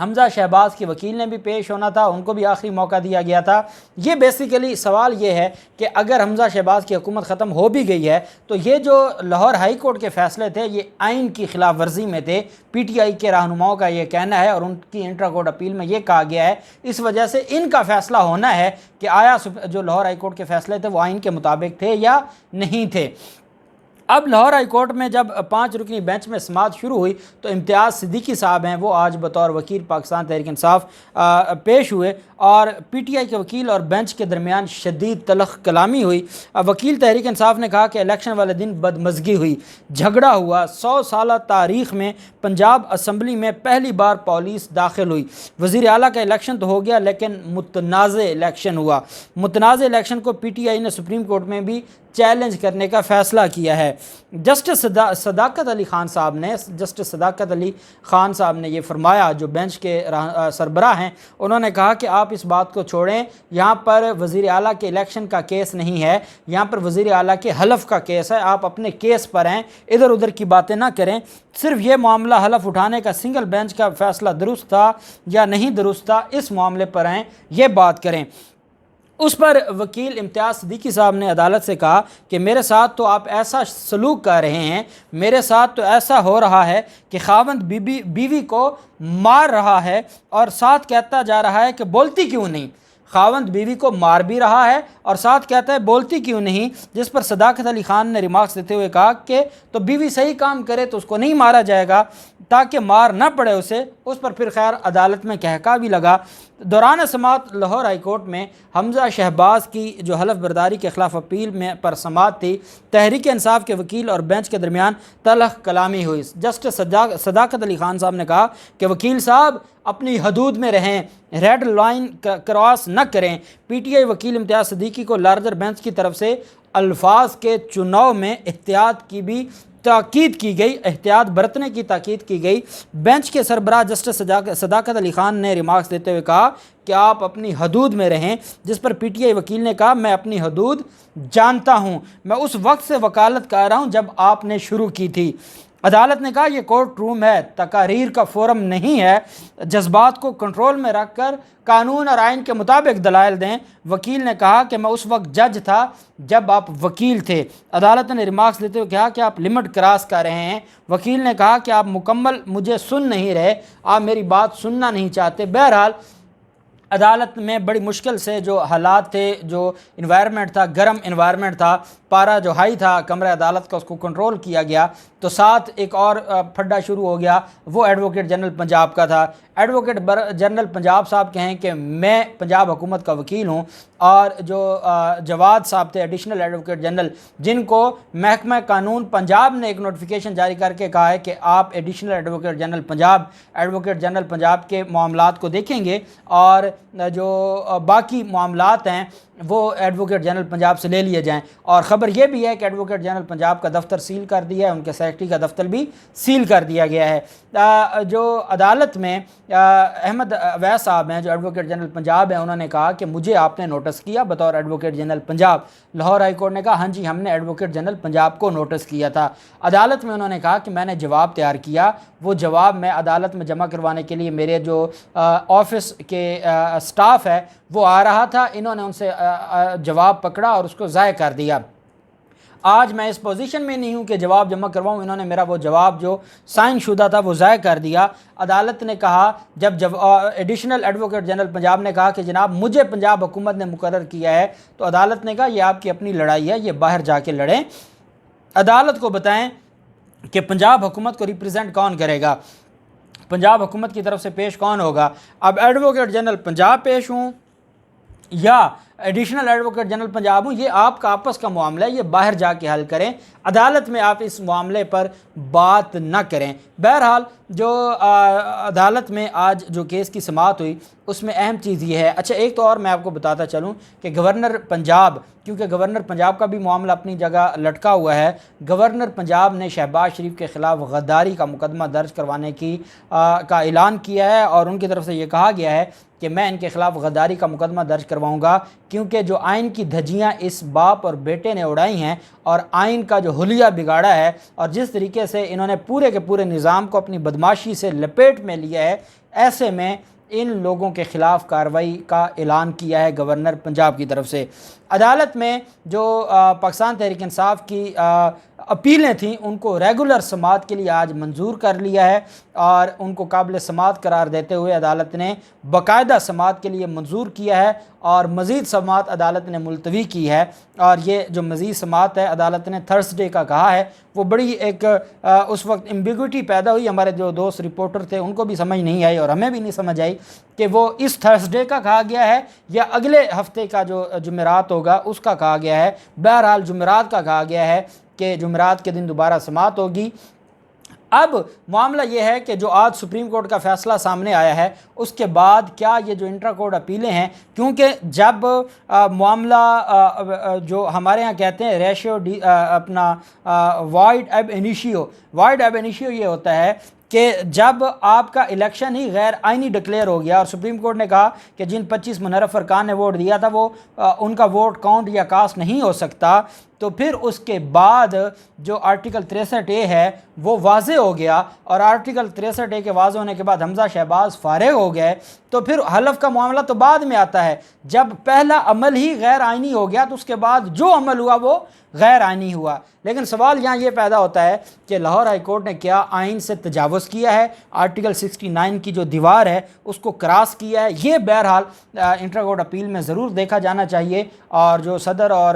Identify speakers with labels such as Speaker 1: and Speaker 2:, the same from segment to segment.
Speaker 1: حمزہ شہباز کے وکیل نے بھی پیش ہونا تھا، ان کو بھی آخری موقع دیا گیا تھا۔ یہ بیسیکلی سوال یہ ہے کہ اگر حمزہ شہباز کی حکومت ختم ہو بھی گئی ہے تو یہ جو لاہور ہائی کورٹ کے فیصلے تھے یہ آئین کی خلاف ورزی میں تھے، پی ٹی آئی کے رہنماؤں کا یہ کہنا ہے، اور ان کی انٹرا کورٹ اپیل میں یہ کہا گیا ہے اس وجہ سے ان کا فیصلہ ہونا ہے کہ آیا جو لاہور ہائی کورٹ کے فیصلے تھے وہ آئین کے مطابق تھے یا نہیں تھے۔ اب لاہور ہائی کورٹ میں جب 5 رکنی بینچ میں سماعت شروع ہوئی تو امتیاز صدیقی صاحب ہیں وہ آج بطور وکیل پاکستان تحریک انصاف پیش ہوئے، اور پی ٹی آئی کے وکیل اور بینچ کے درمیان شدید تلخ کلامی ہوئی۔ وکیل تحریک انصاف نے کہا کہ الیکشن والے دن بدمزگی ہوئی، جھگڑا ہوا، 100 سالہ تاریخ میں پنجاب اسمبلی میں پہلی بار پولیس داخل ہوئی، وزیر اعلیٰ کا الیکشن تو ہو گیا لیکن متنازع الیکشن ہوا۔ متنازع الیکشن کو پی ٹی آئی نے سپریم کورٹ میں بھی چیلنج کرنے کا فیصلہ کیا ہے۔ جسٹس صداقت علی خان صاحب نے یہ فرمایا، جو بینچ کے سربراہ ہیں، انہوں نے کہا کہ آپ اس بات کو چھوڑیں، یہاں پر وزیر اعلیٰ کے الیکشن کا کیس نہیں ہے، یہاں پر وزیر اعلیٰ کے حلف کا کیس ہے، آپ اپنے کیس پر ہیں، ادھر ادھر کی باتیں نہ کریں، صرف یہ معاملہ حلف اٹھانے کا سنگل بینچ کا فیصلہ درست تھا یا نہیں درست تھا، اس معاملے پر ہیں یہ بات کریں۔ اس پر وکیل امتیاز صدیقی صاحب نے عدالت سے کہا کہ میرے ساتھ تو آپ ایسا سلوک کر رہے ہیں، میرے ساتھ تو ایسا ہو رہا ہے کہ خاوند بیوی کو مار رہا ہے اور ساتھ کہتا جا رہا ہے کہ بولتی کیوں نہیں۔ خاوند بیوی کو مار بھی رہا ہے اور ساتھ کہتا ہے بولتی کیوں نہیں، جس پر صداقت علی خان نے ریمارکس دیتے ہوئے کہا کہ تو بیوی صحیح کام کرے تو اس کو نہیں مارا جائے گا تاکہ مار نہ پڑے اسے۔ اس پر پھر خیر عدالت میں کہکا بھی لگا۔ دوران سماعت لاہور ہائی کورٹ میں حمزہ شہباز کی جو حلف برداری کے خلاف اپیل میں پر سماعت تھی، تحریک انصاف کے وکیل اور بینچ کے درمیان تلخ کلامی ہوئی۔ جسٹس صداقت علی خان صاحب نے کہا کہ وکیل صاحب اپنی حدود میں رہیں، ریڈ لائن کراس نہ کریں۔ پی ٹی آئی وکیل امتیاز صدیقی کو لارجر بینچ کی طرف سے الفاظ کے چناؤ میں احتیاط کی بھی تاکید کی گئی، احتیاط برتنے کی تاکید کی گئی۔ بینچ کے سربراہ جسٹس صداقت علی خان نے ریمارکس دیتے ہوئے کہا کہ آپ اپنی حدود میں رہیں، جس پر پی ٹی آئی وکیل نے کہا میں اپنی حدود جانتا ہوں، میں اس وقت سے وکالت کر رہا ہوں جب آپ نے شروع کی تھی۔ عدالت نے کہا یہ کورٹ روم ہے، تقاریر کا فورم نہیں ہے، جذبات کو کنٹرول میں رکھ کر قانون اور آئین کے مطابق دلائل دیں۔ وکیل نے کہا کہ میں اس وقت جج تھا جب آپ وکیل تھے۔ عدالت نے ریمارکس دیتے ہوئے کہا کہ آپ لمٹ کراس کر رہے ہیں۔ وکیل نے کہا کہ آپ مکمل مجھے سن نہیں رہے، آپ میری بات سننا نہیں چاہتے۔ بہرحال عدالت میں بڑی مشکل سے جو حالات تھے، جو انوائرمنٹ تھا، گرم انوائرمنٹ تھا، پارا جو ہائی تھا کمرہ عدالت کا، اس کو کنٹرول کیا گیا۔ تو ساتھ ایک اور پھڈا شروع ہو گیا، وہ ایڈوکیٹ جنرل پنجاب کا تھا۔ ایڈوکیٹ جنرل پنجاب صاحب کہیں کہ میں پنجاب حکومت کا وکیل ہوں، اور جو جواد صاحب تھے ایڈیشنل ایڈوکیٹ جنرل، جن کو محکمہ قانون پنجاب نے ایک نوٹیفیکیشن جاری کر کے کہا ہے کہ آپ ایڈیشنل ایڈوکیٹ جنرل پنجاب کے معاملات کو دیکھیں گے، اور جو باقی معاملات ہیں وہ ایڈوکیٹ جنرل پنجاب سے لے لیے جائیں۔ اور خبر یہ بھی ہے کہ ایڈوکیٹ جنرل پنجاب کا دفتر سیل کر دیا ہے، ان کے سیکرٹری کا دفتر بھی سیل کر دیا گیا ہے۔ جو عدالت میں احمد اویس صاحب ہیں جو ایڈوکیٹ جنرل پنجاب ہیں، انہوں نے کہا کہ مجھے آپ نے نوٹس کیا بطور advocate general Punjab? Lahore high court نے کہا ہاں جی، ہم نے ایڈوکیٹ جنرل پنجاب کو نوٹس کیا تھا۔ عدالت میں انہوں نے کہا کہ میں نے جواب تیار کیا، وہ جواب میں عدالت میں جمع کروانے کے لیے میرے جو آفس کے سٹاف ہے وہ آ رہا تھا، انہوں نے ان سے جواب پکڑا اور اس کو ضائع کر دیا۔ آج میں اس پوزیشن میں نہیں ہوں کہ جواب جمع کرواؤں، انہوں نے میرا وہ جواب جو سائن شدہ تھا وہ ضائع کر دیا۔ عدالت نے کہا جب ایڈیشنل ایڈوکیٹ جنرل پنجاب نے کہا کہ جناب مجھے پنجاب حکومت نے مقرر کیا ہے، تو عدالت نے کہا یہ آپ کی اپنی لڑائی ہے، یہ باہر جا کے لڑیں، عدالت کو بتائیں کہ پنجاب حکومت کو ریپرزینٹ کون کرے گا، پنجاب حکومت کی طرف سے پیش کون ہوگا۔ اب ایڈوکیٹ جنرل پنجاب پیش ہوں یا ایڈیشنل ایڈوکیٹ جنرل پنجاب ہوں، یہ آپ کا آپس کا معاملہ ہے، یہ باہر جا کے حل کریں، عدالت میں آپ اس معاملے پر بات نہ کریں۔ بہرحال جو عدالت میں آج جو کیس کی سماعت ہوئی اس میں اہم چیز یہ ہے، اچھا ایک تو اور میں آپ کو بتاتا چلوں کہ گورنر پنجاب، کیونکہ گورنر پنجاب کا بھی معاملہ اپنی جگہ لٹکا ہوا ہے، گورنر پنجاب نے شہباز شریف کے خلاف غداری کا مقدمہ درج کروانے کا اعلان کیا ہے، اور ان کی طرف سے یہ کہا گیا ہے کہ میں ان کے خلاف غداری کا مقدمہ درج کرواؤں گا، کیونکہ جو آئین کی دھجیاں اس باپ اور بیٹے نے اڑائی ہیں اور آئین کا جو حلیہ بگاڑا ہے اور جس طریقے سے انہوں نے پورے کے پورے نظام کو اپنی بدماشی سے لپیٹ میں لیا ہے، ایسے میں ان لوگوں کے خلاف کارروائی کا اعلان کیا ہے گورنر پنجاب کی طرف سے۔ عدالت میں جو پاکستان تحریک انصاف کی اپیلیں تھیں ان کو ریگولر سماعت کے لیے آج منظور کر لیا ہے اور ان کو قابل سماعت قرار دیتے ہوئے عدالت نے باقاعدہ سماعت کے لیے منظور کیا ہے اور مزید سماعت عدالت نے ملتوی کی ہے۔ اور یہ جو مزید سماعت ہے عدالت نے تھرسڈے کا کہا ہے، وہ بڑی ایک اس وقت ایمبیگوٹی پیدا ہوئی، ہمارے جو دوست رپورٹر تھے ان کو بھی سمجھ نہیں آئی اور ہمیں بھی نہیں سمجھ آئی کہ وہ اس تھرسڈے کا کہا گیا ہے یا اگلے ہفتے کا جو جمعرات ہوگا اس کا کہا گیا ہے۔ بہرحال جمعرات کا کہا گیا ہے کہ جمعرات کے دن دوبارہ سماعت ہوگی۔ اب معاملہ یہ ہے کہ جو آج سپریم کورٹ کا فیصلہ سامنے آیا ہے اس کے بعد کیا یہ جو انٹرا کورٹ اپیلیں ہیں، کیونکہ جب معاملہ جو ہمارے ہاں کہتے ہیں ریشیو اپنا وائڈ ایب انیشیو یہ ہوتا ہے کہ جب آپ کا الیکشن ہی غیر آئینی ڈکلیئر ہو گیا اور سپریم کورٹ نے کہا کہ جن 25 منحرف ارکان نے ووٹ دیا تھا وہ ان کا ووٹ کاؤنٹ یا کاسٹ نہیں ہو سکتا، تو پھر اس کے بعد جو آرٹیکل 63A ہے وہ واضح ہو گیا اور آرٹیکل 63A کے واضح ہونے کے بعد حمزہ شہباز فارغ ہو گئے، تو پھر حلف کا معاملہ تو بعد میں آتا ہے۔ جب پہلا عمل ہی غیر آئینی ہو گیا تو اس کے بعد جو عمل ہوا وہ غیر آئینی ہوا۔ لیکن سوال یہاں یہ پیدا ہوتا ہے کہ لاہور ہائی کورٹ نے کیا آئین سے تجاوز کیا ہے، آرٹیکل 69 کی جو دیوار ہے اس کو کراس کیا ہے؟ یہ بہرحال انٹرا کورٹ اپیل میں ضرور دیکھا جانا چاہیے، اور جو صدر اور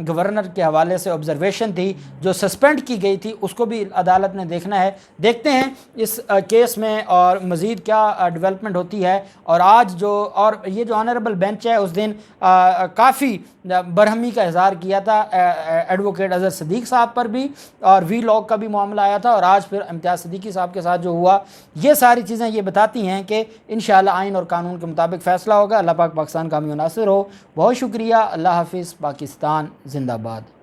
Speaker 1: گورنر کے حوالے سے آبزرویشن تھی جو سسپینڈ کی گئی تھی اس کو بھی عدالت نے دیکھنا ہے۔ دیکھتے ہیں اس کیس میں اور مزید کیا ڈیولپمنٹ ہوتی ہے۔ اور آج اور یہ جو آنریبل بینچ ہے اس دن کافی برہمی کا اظہار کیا تھا ایڈوکیٹ اظہر صدیق صاحب پر بھی، اور وی لاگ کا بھی معاملہ آیا تھا، اور آج پھر امتیاز صدیقی صاحب کے ساتھ جو ہوا، یہ ساری چیزیں یہ بتاتی ہیں کہ انشاءاللہ آئین اور قانون کے مطابق فیصلہ ہوگا۔ اللہ پاک پاکستان کا حامی و ناصر ہو۔ بہت شکریہ، اللہ حافظ، پاکستان زندہ باد۔